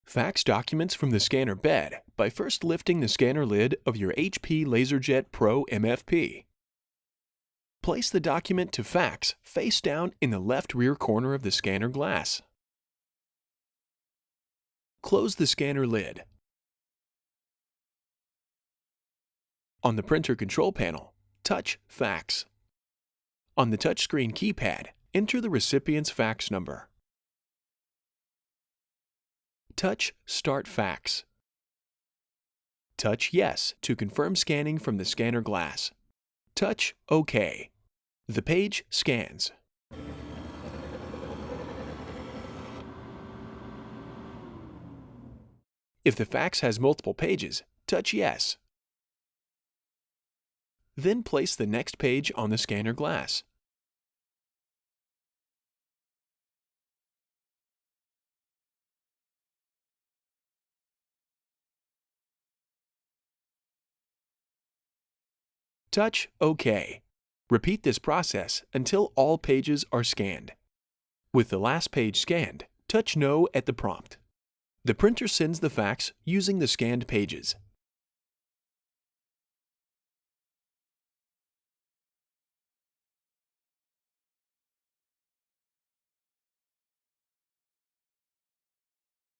Fax documents from the scanner bed by first lifting the scanner lid of your HP LaserJet Pro MFP. Place the document to fax face down in the left rear corner of the scanner glass. Close the scanner lid. On the printer control panel, touch Fax. On the touchscreen keypad, enter the recipient's fax number. Touch Start Fax. Touch Yes to confirm scanning from the scanner glass. Touch OK. The page scans. If the fax has multiple pages, touch Yes. Then place the next page on the scanner glass. Touch OK. Repeat this process until all pages are scanned. With the last page scanned, touch No at the prompt. The printer sends the fax using the scanned pages.